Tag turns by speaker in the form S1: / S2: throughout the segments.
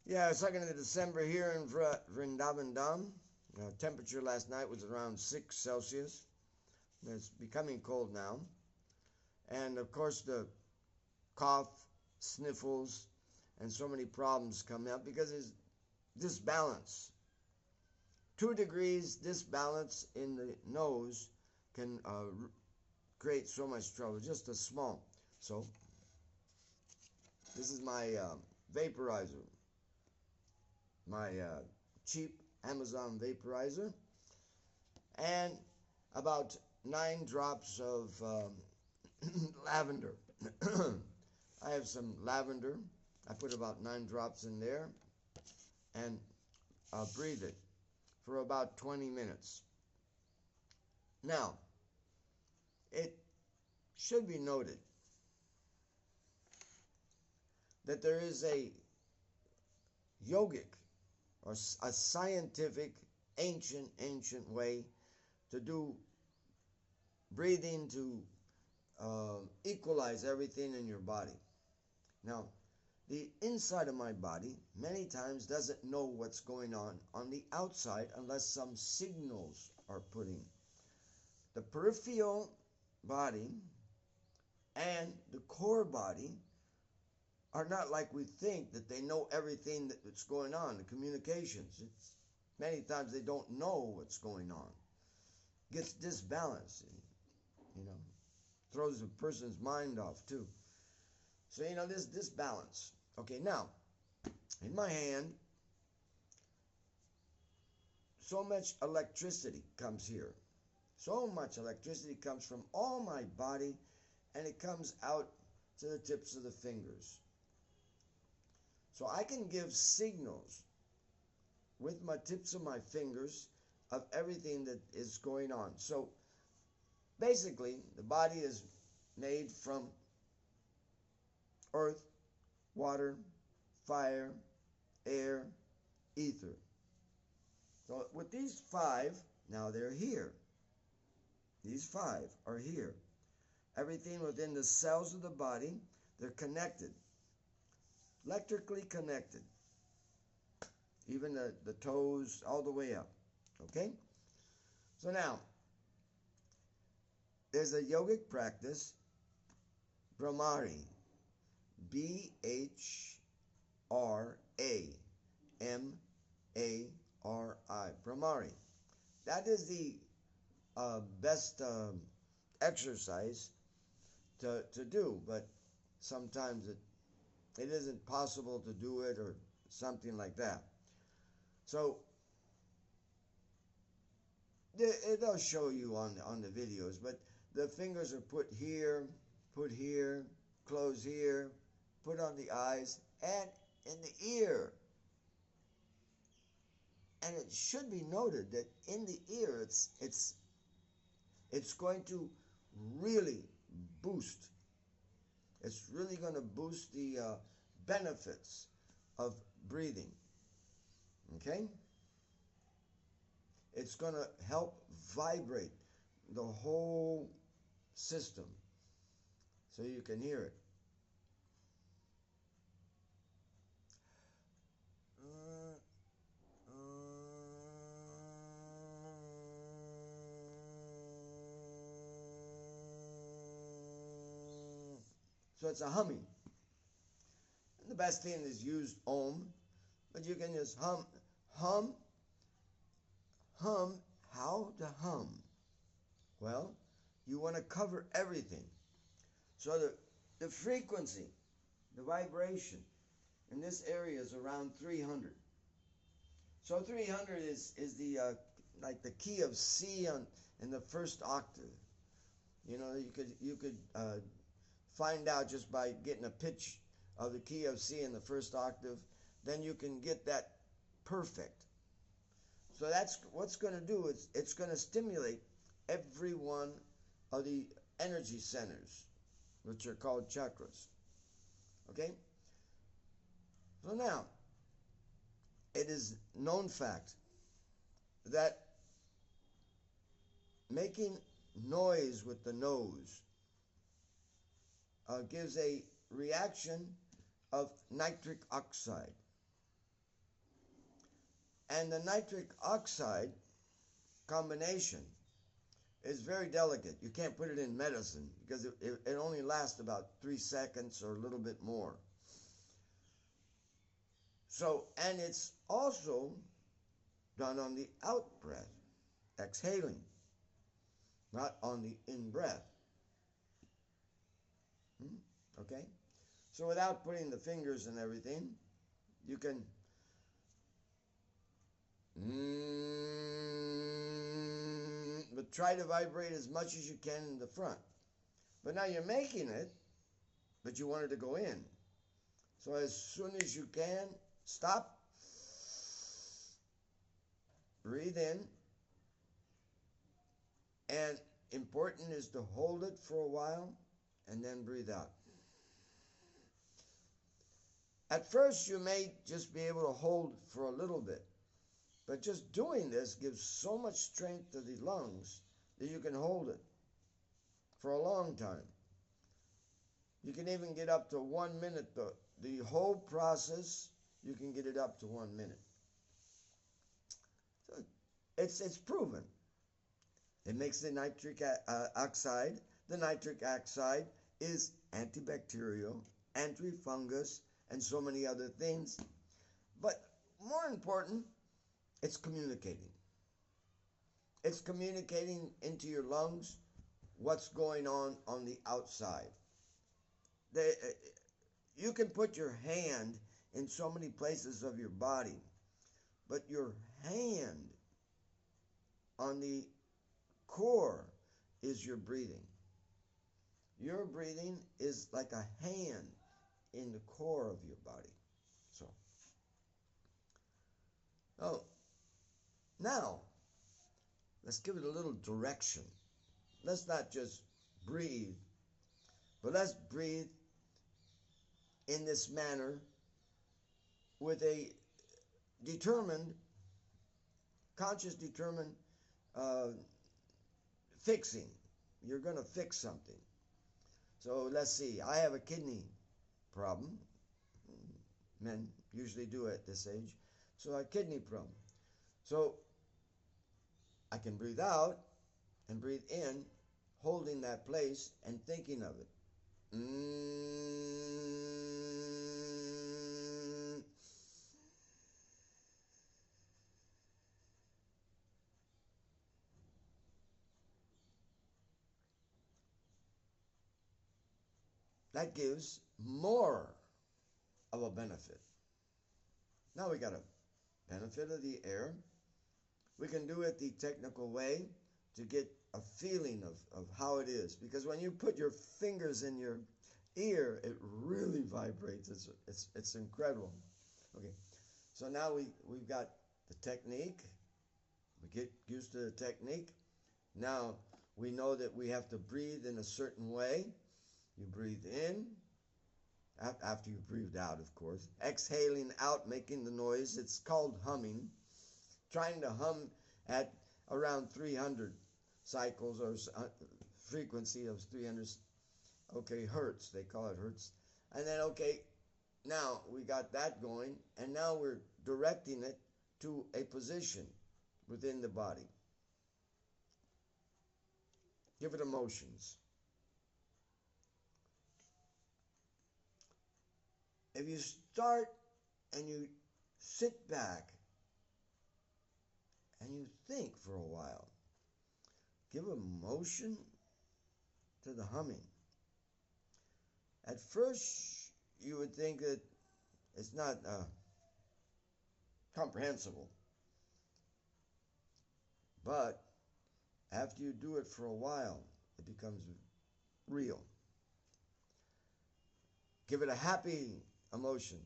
S1: Yeah, 2nd of December here in Vrindavan Dham. Temperature last night was around 6 Celsius. It's becoming cold now. And of course, the cough, sniffles, and so many problems come up because there's disbalance. 2 degrees disbalance in the nose can create so much trouble, just a small. So, this is my vaporizer, my cheap Amazon vaporizer, and about 9 drops of lavender. I have some lavender. I put about 9 drops in there and breathe it for about 20 minutes. Now, it should be noted that there is a yogic or a scientific ancient way to do breathing to equalize everything in your body. Now, the inside of my body many times doesn't know what's going on the outside unless some signals are put in. The peripheral body and the core body are not like we think, that they know everything that's going on, the communications. Many times they don't know what's going on. It gets disbalanced, throws a person's mind off too. So, this disbalance. Okay, now, in my hand, so much electricity comes here. So much electricity comes from all my body, and it comes out to the tips of the fingers. So I can give signals with my tips of my fingers of everything that is going on. So basically, the body is made from earth, water, fire, air, ether. So with these 5, now they're here. These 5 are here. Everything within the cells of the body, they're connected. Electrically connected. Even the toes all the way up. Okay? So now, there's a yogic practice, Bhramari. B-H-R-A-M-A-R-I. Bhramari. That is the best exercise to do, but sometimes it isn't possible to do it or something like that. So they'll show you on the videos, but the fingers are put here, close here, put on the eyes, and in the ear. And it should be noted that in the ear, it's going to really boost. It's really going to boost the benefits of breathing. Okay? It's going to help vibrate the whole system so you can hear it. So it's a humming. And the best thing is use Om, but you can just hum. How to hum? Well, you want to cover everything. So the frequency, the vibration in this area is around 300. So 300 is the like the key of C in the first octave. You could find out just by getting a pitch of the key of C in the first octave. Then you can get that perfect. So that's what's going to do. It's going to stimulate every one of the energy centers, which are called chakras. Okay? So now, it is known fact that making noise with the nose gives a reaction of nitric oxide. And the nitric oxide combination is very delicate. You can't put it in medicine because it only lasts about 3 seconds or a little bit more. So, and it's also done on the out breath, exhaling, not on the in breath. Okay? So without putting the fingers and everything, you can but try to vibrate as much as you can in the front. But now you're making it, but you want it to go in. So as soon as you can, stop, breathe in, and important is to hold it for a while and then breathe out. At first you may just be able to hold for a little bit, but just doing this gives so much strength to the lungs that you can hold it for a long time. You can even get up to 1 minute. The whole process, you can get it up to 1 minute. So it's proven. It makes the nitric oxide. The nitric oxide is antibacterial, antifungus, and so many other things. But more important, it's communicating. It's communicating into your lungs what's going on the outside. You can put your hand in so many places of your body, but your hand on the core is your breathing. Your breathing is like a hand in the core of your body. So, now, let's give it a little direction. Let's not just breathe, but let's breathe in this manner with a determined, conscious, determined fixing. You're going to fix something. So let's see. I have a kidney problem. Men usually do at this age. So a kidney problem. So I can breathe out and breathe in, holding that place and thinking of it. That gives more of a benefit. Now we got a benefit of the air. We can do it the technical way to get a feeling of how it is. Because when you put your fingers in your ear, it really vibrates. It's incredible. Okay, so now we've got the technique. We get used to the technique. Now we know that we have to breathe in a certain way. You breathe in, after you breathed out, of course. Exhaling out, making the noise. It's called humming. Trying to hum at around 300 cycles or frequency of 300, okay, hertz. They call it hertz. And then, okay, now we got that going, and now we're directing it to a position within the body. Give it emotions. If you start and you sit back and you think for a while, give emotion to the humming. At first, you would think that it's not comprehensible. But after you do it for a while, it becomes real. Give it a happy emotion.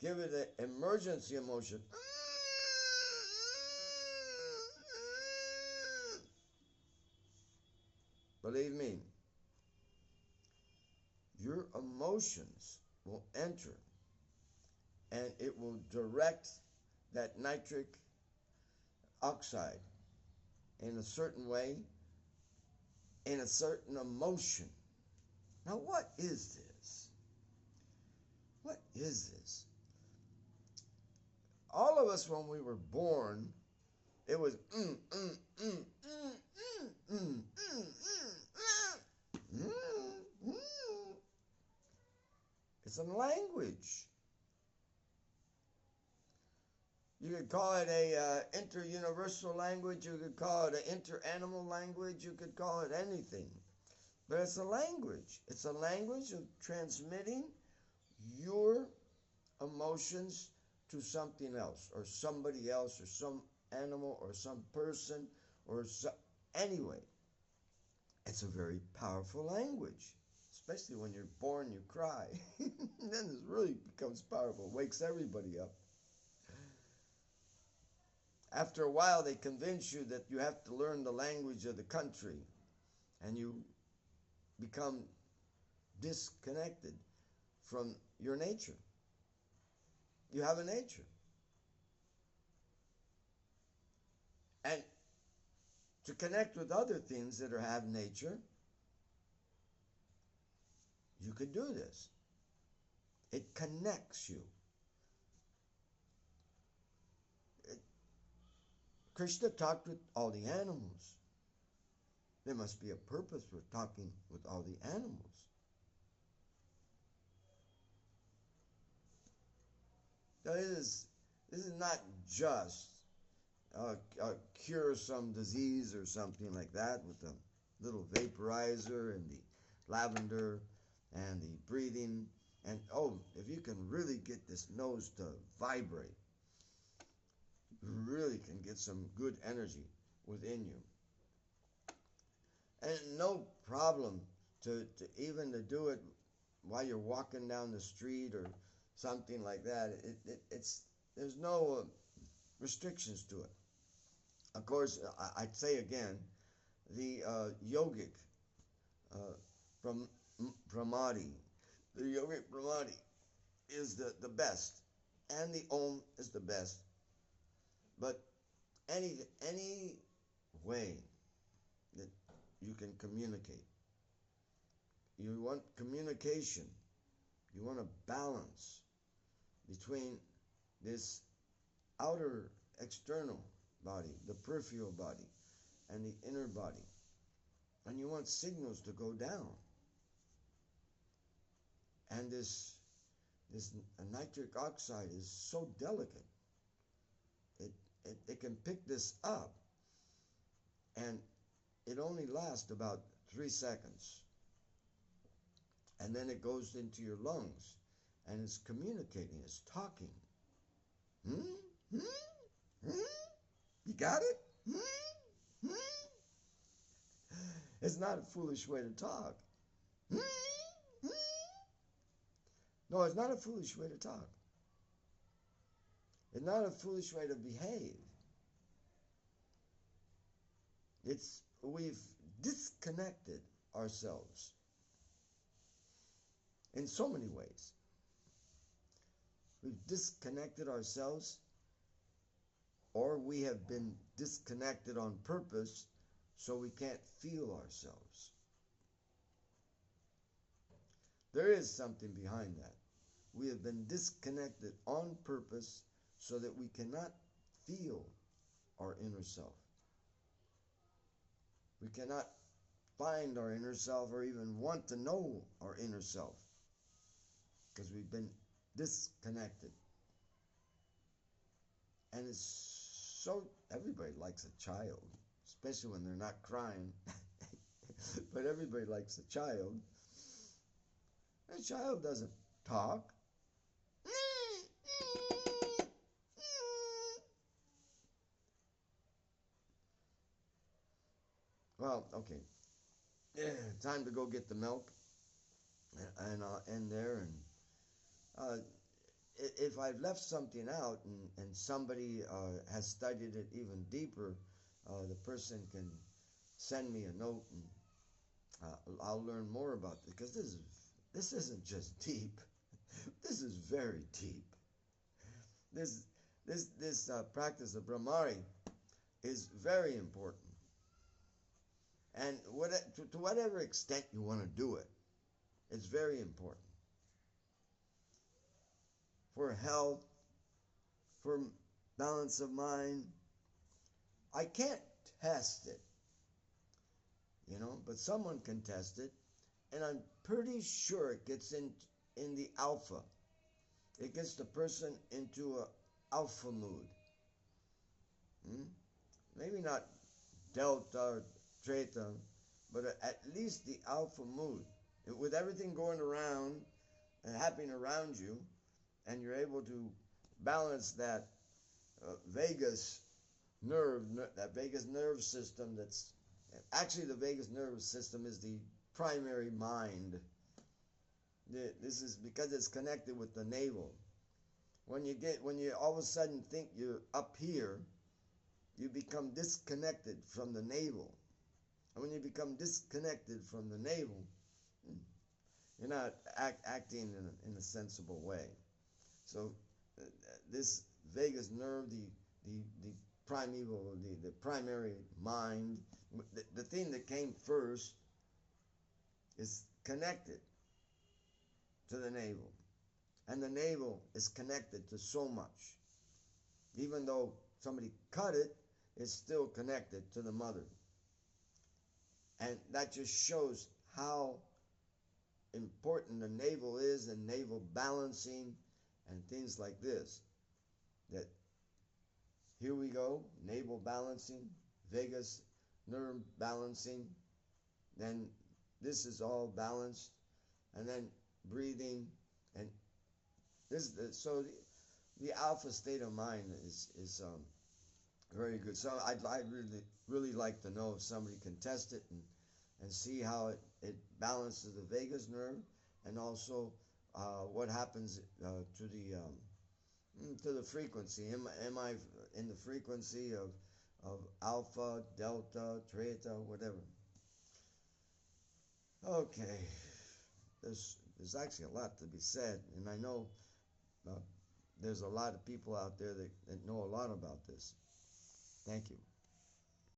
S1: Give it an emergency emotion. Believe me, your emotions will enter and it will direct that nitric oxide in a certain way, in a certain emotion. Now, what is this? What is this? All of us, when we were born, it was It's a language. You could call it a inter-universal language. You could call it an inter-animal language. You could call it anything. But it's a language. It's a language of transmitting your emotions to something else, or somebody else, or some animal, or some person, or anyway. It's a very powerful language, especially when you're born, you cry. Then it really becomes powerful, wakes everybody up. After a while, they convince you that you have to learn the language of the country, and you become disconnected from your nature. You have a nature. And to connect with other things that have nature, you can do this. It connects you. Krishna talked with all the animals. There must be a purpose for talking with all the animals. So this is not just cure some disease or something like that with the little vaporizer and the lavender and the breathing. And oh, if you can really get this nose to vibrate, you really can get some good energy within you. And no problem to even to do it while you're walking down the street or something like that. There's no restrictions to it. Of course, I'd say again, the yogic Bhramari, the yogic Bhramari is the best, and the Om is the best. But any way that you can communicate, you want communication, you want a balance between this outer external body, the peripheral body, and the inner body. And you want signals to go down. And this nitric oxide is so delicate. It can pick this up, and it only lasts about 3 seconds. And then it goes into your lungs, and it's communicating, it's talking. You got it? It's not a foolish way to talk. No, it's not a foolish way to talk. It's not a foolish way to behave. We've disconnected ourselves in so many ways. We've disconnected ourselves, or we have been disconnected on purpose so we can't feel ourselves. There is something behind that. We have been disconnected on purpose so that we cannot feel our inner self. We cannot find our inner self or even want to know our inner self because we've been disconnected. And it's so, everybody likes a child, especially when they're not crying. But everybody likes a child. A child doesn't talk. Well, okay. Time to go get the milk, and I'll end there. And if I've left something out and somebody has studied it even deeper, the person can send me a note, and I'll learn more about it, because this isn't just deep. This is very deep. This practice of Bhramari is very important. And to whatever extent you want to do it, it's very important. for health, for balance of mind. I can't test it, but someone can test it, and I'm pretty sure it gets in the alpha. It gets the person into a alpha mood. Maybe not delta or theta, but at least the alpha mood. With everything going around and happening around you, and you're able to balance that vagus nerve system. That's actually, the vagus nerve system is the primary mind. This is because it's connected with the navel. When you all of a sudden think you're up here, you become disconnected from the navel. And when you become disconnected from the navel, you're not acting in a sensible way. So this vagus nerve, the primeval, the primary mind, the thing that came first, is connected to the navel. And the navel is connected to so much. Even though somebody cut it, it's still connected to the mother. And that just shows how important the navel is, and navel balancing and things like this. That here we go, navel balancing, vagus nerve balancing, then this is all balanced, and then breathing, and this. So the alpha state of mind is very good. So I'd really like to know if somebody can test it and see how it balances the vagus nerve, and also what happens to the frequency. Am I in the frequency of alpha, delta, theta, whatever? Okay, there's actually a lot to be said, and I know there's a lot of people out there that know a lot about this. Thank you.